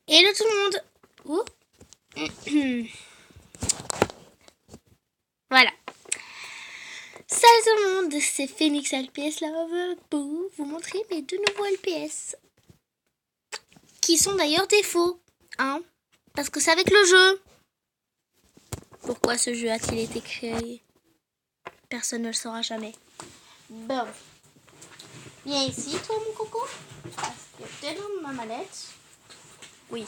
Hello tout le monde. Voilà. Salut tout le monde, c'est Phoenix LPS Love pour vous montrer mes deux nouveaux LPS. Qui sont d'ailleurs des faux. Hein, parce que c'est avec le jeu. Pourquoi ce jeu a-t-il été créé? Personne ne le saura jamais. Bon. Viens ici, toi mon coco. Parce que t'es dans ma mallette. Oui.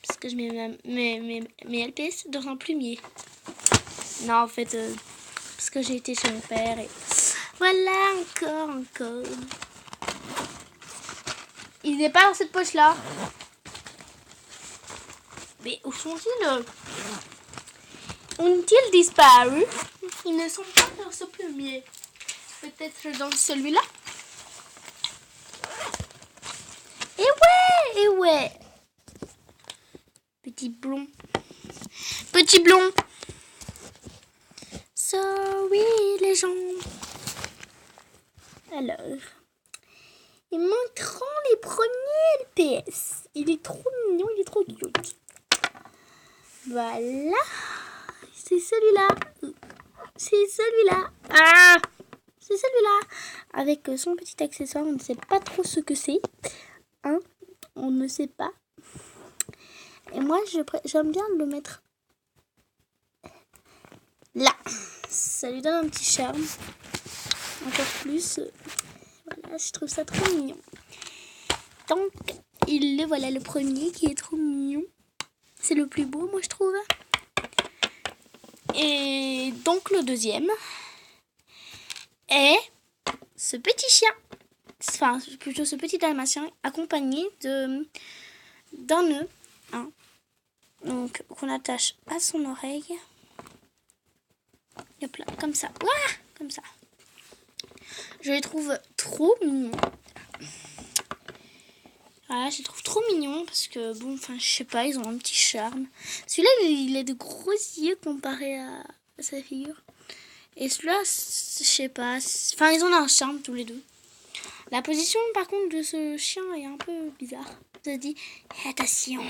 Parce que je mets mes LPS dans un plumier. Non, en fait, parce que j'ai été chez mon père et... Voilà, encore. Il n'est pas dans cette poche-là. Mais où sont-ils? Ont-ils disparu? Ils ne sont pas dans ce plumier. Peut-être dans celui-là? Et ouais. Petit blond. Sorry les gens. Alors, ils montreront les premiers LPS. Il est trop mignon, il est trop cute. Voilà. C'est celui-là. Ah, c'est celui-là. Avec son petit accessoire, on ne sait pas trop ce que c'est. Hein, on ne sait pas. Et moi, j'aime bien le mettre là. Ça lui donne un petit charme. Encore plus. Voilà, je trouve ça trop mignon. Donc, voilà le premier qui est trop mignon. C'est le plus beau, moi, je trouve. Et donc, le deuxième est ce petit chien. Enfin, plutôt ce petit dalmatien accompagné d'un nœud. Hein. Donc, qu'on attache à son oreille. Hop là, comme ça. Ouah, comme ça. Je les trouve trop mignons. Voilà, je les trouve trop mignons parce que, bon, enfin, je sais pas, ils ont un petit charme. Celui-là, il a de gros yeux comparé à sa figure. Et celui-là, je sais pas. Enfin, ils ont un charme tous les deux. La position, par contre, de ce chien est un peu bizarre. Ça se dit, attention.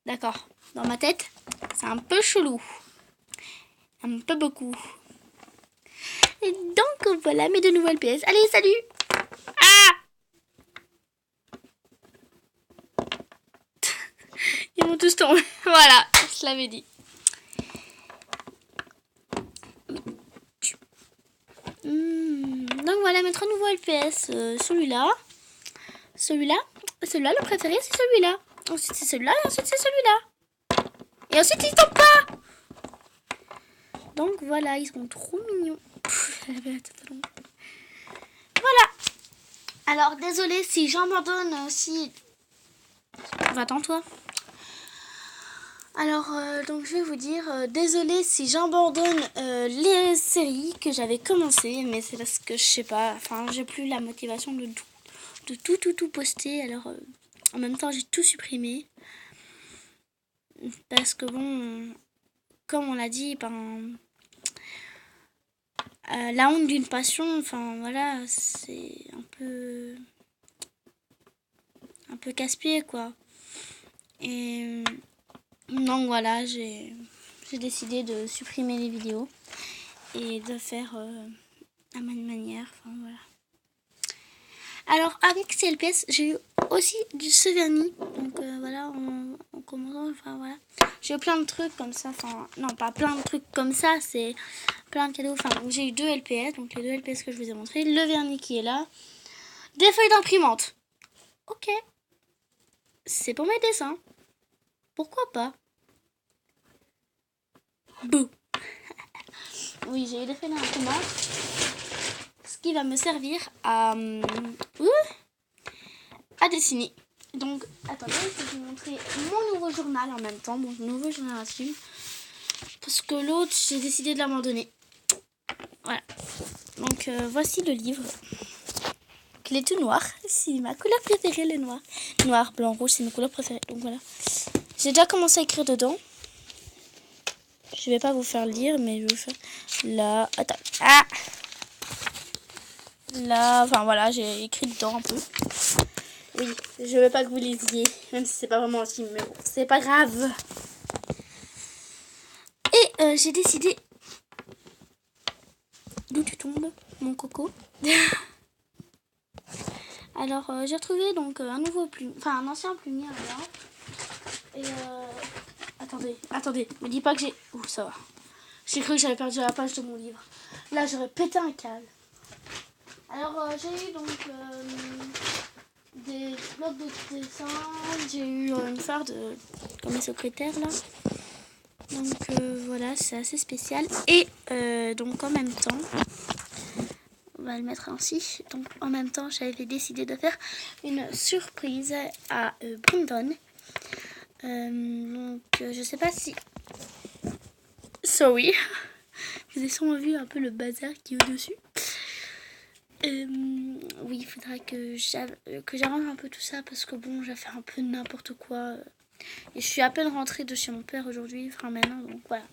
D'accord. Dans ma tête, c'est un peu chelou. Un peu beaucoup. Et donc, voilà mes deux nouvelles pièces. Allez, salut! Ah! Ils vont tous tomber. Voilà, je l'avais dit. Donc voilà mes trois nouveaux LPS. Celui-là, le préféré c'est celui-là. Ensuite c'est celui-là et ensuite c'est celui-là. Et ensuite ils tombent pas. Donc voilà, ils sont trop mignons. Voilà. Alors désolé si j'abandonne si... Va-t'en toi. Alors, donc je vais vous dire, désolée si j'abandonne les séries que j'avais commencées, mais c'est parce que je sais pas, enfin j'ai plus la motivation de tout poster, alors en même temps j'ai tout supprimé. Parce que bon, comme on l'a dit, la honte d'une passion, enfin voilà, c'est un peu casse-pied quoi. Et... donc voilà, j'ai décidé de supprimer les vidéos et de faire à ma manière. Enfin voilà. Alors avec CLPS, j'ai eu aussi ce vernis. Donc voilà, on commence. Enfin voilà. J'ai eu plein de trucs comme ça. Enfin non, pas plein de trucs comme ça, c'est plein de cadeaux. Enfin j'ai eu 2 LPS, donc les 2 LPS que je vous ai montré. Le vernis qui est là. Des feuilles d'imprimante. Ok. C'est pour mes dessins. Pourquoi pas? Bouh. Oui, j'ai eu des feuilles d'imprimante. Ce qui va me servir à dessiner. Donc, attendez, je vais vous montrer mon nouveau journal en même temps. Mon nouveau journal intime. Parce que l'autre, j'ai décidé de l'abandonner. Voilà. Donc, voici le livre. Il est tout noir. C'est ma couleur préférée, le noir. Noir, blanc, rouge, c'est mes couleurs préférées. Donc, voilà. J'ai déjà commencé à écrire dedans. Je vais pas vous faire lire, mais je vais vous faire... Là, attends. Ah! Là, enfin voilà, j'ai écrit dedans un peu. Oui, je veux pas que vous lisiez, même si c'est pas vraiment un film, mais bon, c'est pas grave. Et j'ai décidé... D'où tu tombes, mon coco? Alors, j'ai retrouvé donc un nouveau plumier, enfin un ancien plumier là. Et attendez, me dis pas que j'ai... Ouh, ça va. J'ai cru que j'avais perdu la page de mon livre. Là, j'aurais pété un câble. Alors, j'ai eu donc des blocs de dessin. J'ai eu une fleur de... comme mes secrétaires là. Donc voilà, c'est assez spécial. Et donc en même temps, on va le mettre ainsi. Donc en même temps, j'avais décidé de faire une surprise à Brandon. Donc je sais pas si... Sorry. Vous avez sûrement vu un peu le bazar qui est au-dessus. Oui, il faudra que j'arrange un peu tout ça parce que bon, j'ai fait un peu n'importe quoi. Et je suis à peine rentrée de chez mon père aujourd'hui, enfin maintenant, donc voilà.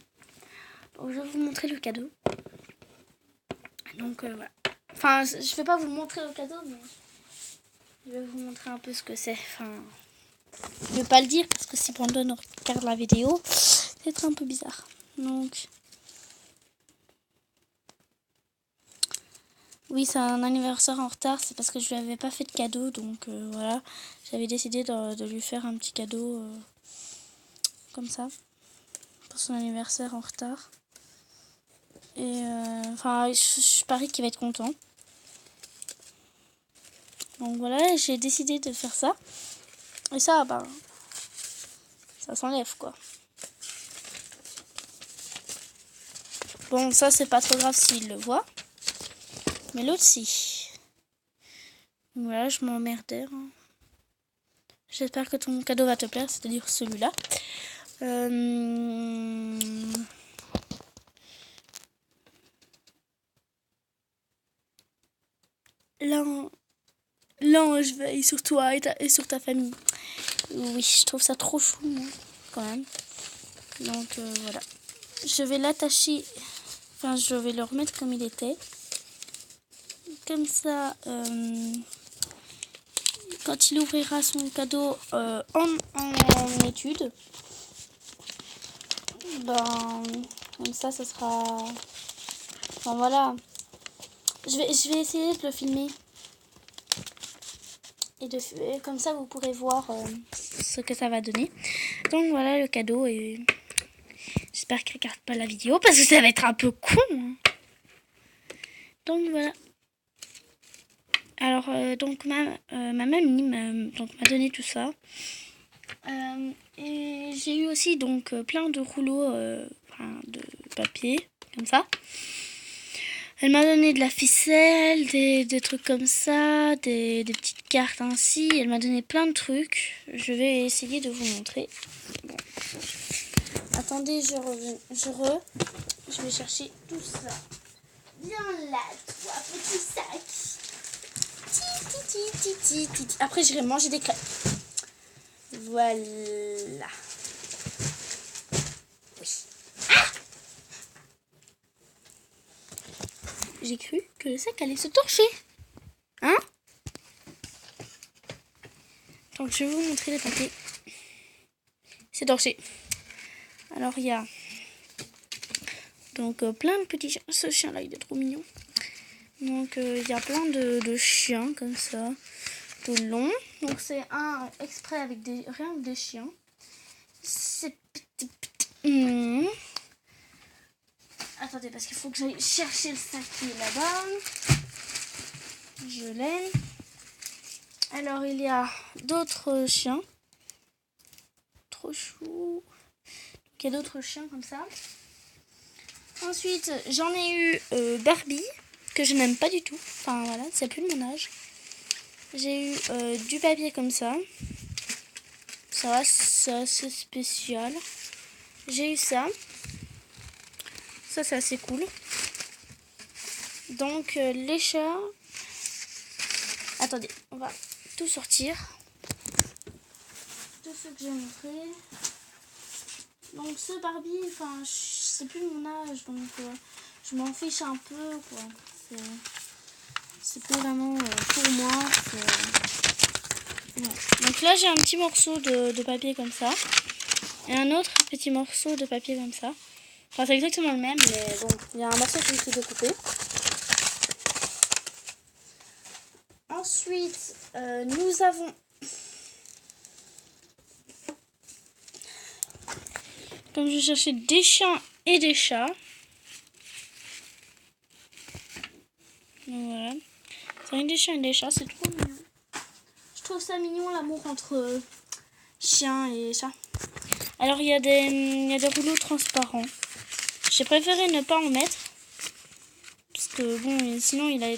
Donc, je vais vous montrer le cadeau. Donc voilà. Enfin, je vais pas vous montrer le cadeau, mais je vais vous montrer un peu ce que c'est. Enfin, je vais pas le dire parce que si Brandon regarde la vidéo, ça va être un peu bizarre. Donc, oui, c'est un anniversaire en retard, c'est parce que je lui avais pas fait de cadeau, donc voilà. J'avais décidé de lui faire un petit cadeau comme ça, pour son anniversaire en retard. Et enfin, je parie qu'il va être content. Donc voilà, j'ai décidé de faire ça. Et ça, ben, ça s'enlève quoi. Bon, ça c'est pas trop grave s'il le voit. Mais l'autre si. Voilà, je m'emmerdais. Hein. J'espère que ton cadeau va te plaire, c'est-à-dire celui-là. L'ange veille sur toi et sur ta famille. Oui, je trouve ça trop chou, moi, quand même. Donc voilà. Je vais l'attacher, enfin je vais le remettre comme il était. Comme ça, quand il ouvrira son cadeau en étude, ben, comme ça sera... Enfin voilà. Je vais essayer de le filmer. Et comme ça, vous pourrez voir ce que ça va donner. Donc voilà le cadeau. Et j'espère qu'il ne regarde pas la vidéo parce que ça va être un peu con. Hein. Donc voilà. Alors, donc ma mamie m'a donné tout ça. Et j'ai eu aussi donc plein de rouleaux de papier, comme ça. Elle m'a donné de la ficelle, des trucs comme ça, des petites cartes ainsi. Elle m'a donné plein de trucs. Je vais essayer de vous montrer. Bon. Attendez, je vais chercher tout ça. Viens là, toi, petit sac. Après, j'irai manger des crêpes. Voilà. Oui. Ah! J'ai cru que le sac allait se torcher. Hein? Donc, je vais vous montrer les papiers. C'est torché. Alors, il y a donc plein de petits chiens. Ce chien-là, il est trop mignon. Donc, il y a plein de chiens comme ça, tout le long. Donc, c'est un exprès avec rien que des chiens. C'est petit. Attendez, parce qu'il faut que j'aille chercher le sac qui est là-bas. Je l'ai. Alors, il y a d'autres chiens. Trop chou. Il y a d'autres chiens comme ça. Ensuite, j'en ai eu Barbie, que je n'aime pas du tout. Enfin, voilà, c'est plus de mon âge. J'ai eu du papier comme ça. Ça va, c'est assez spécial. J'ai eu ça. Ça, c'est assez cool. Donc, les chats... Attendez, on va tout sortir. Tout ce que j'ai montré. Donc, ce Barbie, enfin, c'est plus mon âge, donc je m'en fiche un peu, quoi. C'est plus vraiment pour moi. Ouais. Donc là, j'ai un petit morceau de papier comme ça. Et un autre petit morceau de papier comme ça. Enfin, c'est exactement le même, mais bon, il y a un morceau que je suis découpé. Ensuite, nous avons... Comme je cherchais des chiens et des chats. Donc voilà. C'est rien des chiens et des chats, c'est trop mignon. Je trouve ça mignon, l'amour entre chiens et chats. Alors, il y a des rouleaux transparents. J'ai préféré ne pas en mettre. Parce que, bon, sinon, il a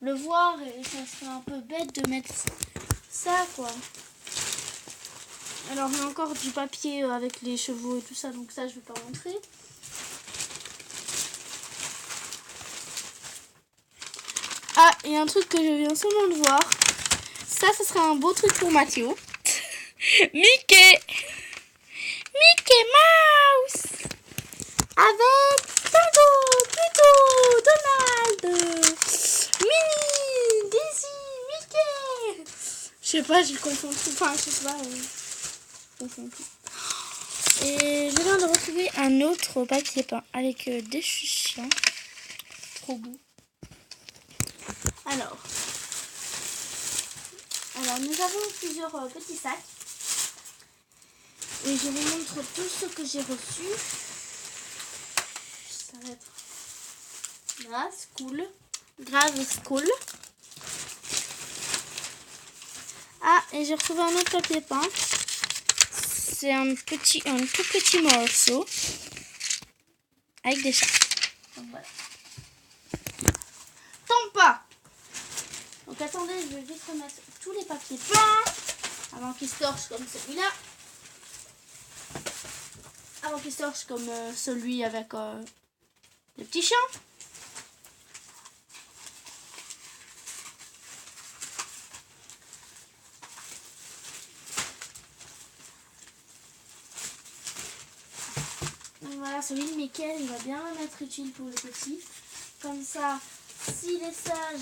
le voir et ça serait un peu bête de mettre ça, quoi. Alors, il y a encore du papier avec les chevaux et tout ça, donc ça, je vais pas montrer. Ah, il y a un truc que je viens seulement de voir. Ça serait un beau truc pour Mathieu. Mickey Mouse avec Tango, Pluto, Donald, Minnie, Daisy, Mickey. Je sais pas, je confonds tout. Enfin, je sais pas. Je confonds tout. Et je viens de retrouver un autre papier peint avec des chiens. Trop beau. Alors, nous avons plusieurs petits sacs. Et je vous montre tout ce que j'ai reçu. Ça va être Grave School. Ah, et j'ai retrouvé un autre papier peint. C'est un tout petit morceau avec des chats. Donc voilà. Tombe pas. Donc attendez, je vais vite remettre tous les papiers peints avant qu'ils se torchent comme celui-là. Avant qu'ils se torchent comme celui avec les petits chiens. Donc voilà, celui de Mickey, il va bien être utile pour les petits. Comme ça, s'il est sage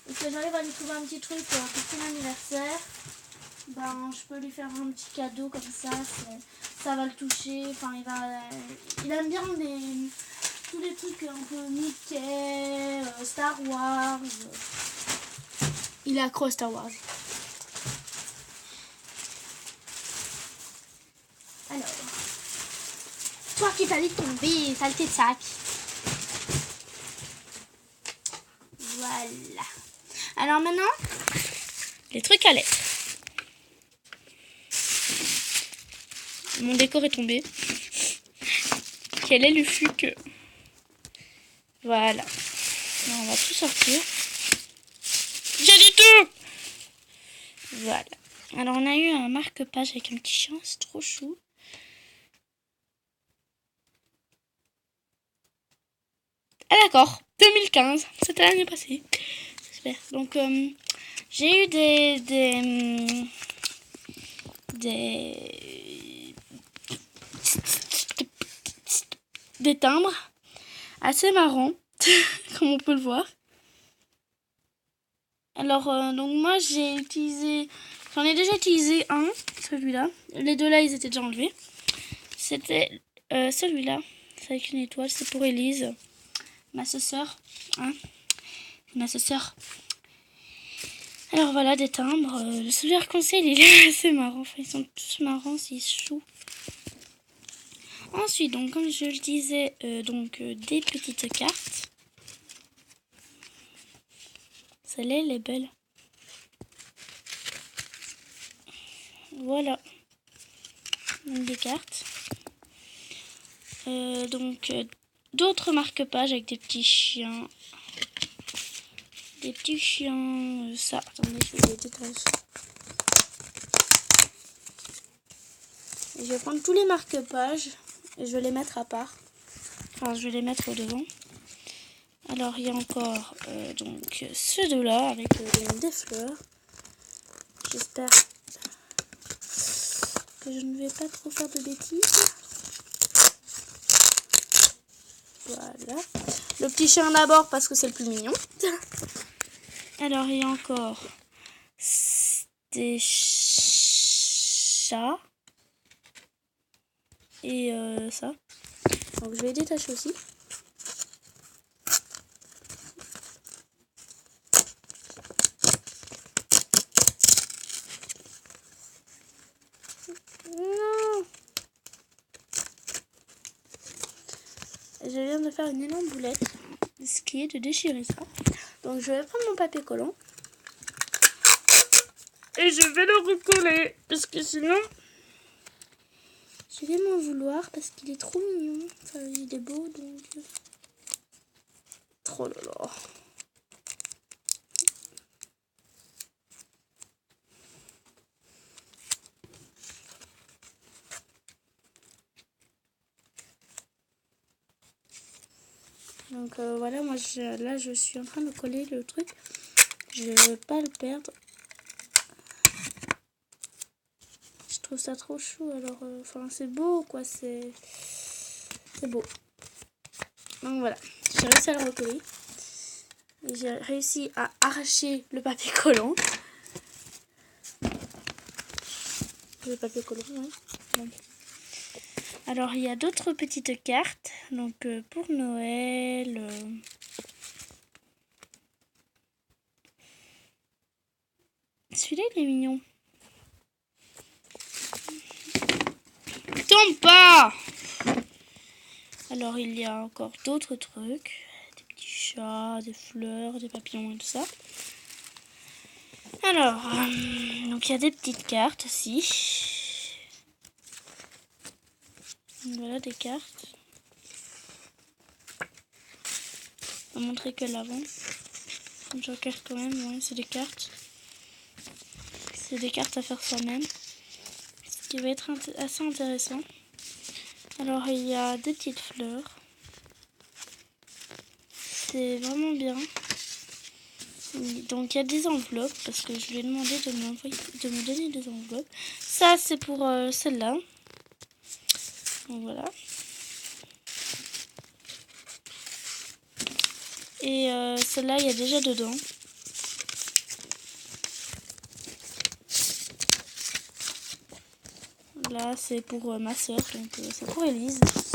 et que j'arrive à lui trouver un petit truc pour son anniversaire, ben je peux lui faire un petit cadeau comme ça va le toucher. Enfin, il aime bien tous les trucs un peu Mickey, Star Wars. Il est accro à Star Wars. Alors, toi qui t'as dit de tomber, saleté de sac. Voilà. Alors maintenant, les trucs à lettres. Mon décor est tombé. Quel est le fût que... Voilà. Alors, on va tout sortir. J'ai dit tout. Voilà. Alors, on a eu un marque-page avec un petit chien. C'est trop chou. Ah d'accord. 2015. C'était l'année passée. J'espère. Donc, j'ai eu des timbres assez marrants, comme on peut le voir. Alors, donc moi, j'en ai déjà utilisé un, celui-là. Les deux là, ils étaient déjà enlevés. C'était celui-là, c'est avec une étoile, c'est pour Elise, ma sœur. Hein, ma sœur. Alors voilà, des timbres. Celui arc-en-ciel, il est assez marrant. Enfin, ils sont tous marrants, c'est chou. Ensuite, donc, comme je le disais, des petites cartes. Celle-là, elle est belle. Voilà. Donc, des cartes. D'autres marque-pages avec des petits chiens. Des petits chiens. Ça, attendez, je vais les détacher. Je vais prendre tous les marque-pages et je vais les mettre à part. Enfin, je vais les mettre au devant. Alors, il y a encore ceux deux-là avec des fleurs. J'espère que je ne vais pas trop faire de bêtises. Voilà. Le petit chien d'abord parce que c'est le plus mignon. Alors, il y a encore des chats. Et ça. Donc je vais détacher aussi. Non. Je viens de faire une énorme boulette. Ce qui est de déchirer ça. Donc je vais prendre mon papier collant. Et je vais le recoller. Parce que sinon... je vais m'en vouloir parce qu'il est trop mignon. Enfin, il est beau donc... trop lolo. Donc voilà, moi là je suis en train de coller le truc. Je veux pas le perdre. Je trouve ça trop chou. Alors, enfin c'est beau quoi, c'est beau. Donc voilà, j'ai réussi à le recoller. Et j'ai réussi à arracher le papier collant. Le papier collant, oui. Bon. Alors il y a d'autres petites cartes. Donc pour Noël. Celui-là il est mignon. Tombe pas! Alors il y a encore d'autres trucs. Des petits chats, des fleurs, des papillons et tout ça. Alors, donc il y a des petites cartes aussi. Voilà des cartes. Je vais montrer que l'avant. Je regarde quand même, ouais, c'est des cartes. C'est des cartes à faire soi-même. Ce qui va être assez intéressant. Alors il y a des petites fleurs. C'est vraiment bien. Donc il y a des enveloppes parce que je lui ai demandé de me donner des enveloppes. Ça c'est pour celle-là. Donc voilà. Et celle-là il y a déjà dedans. Là c'est pour ma soeur, donc c'est pour Elise.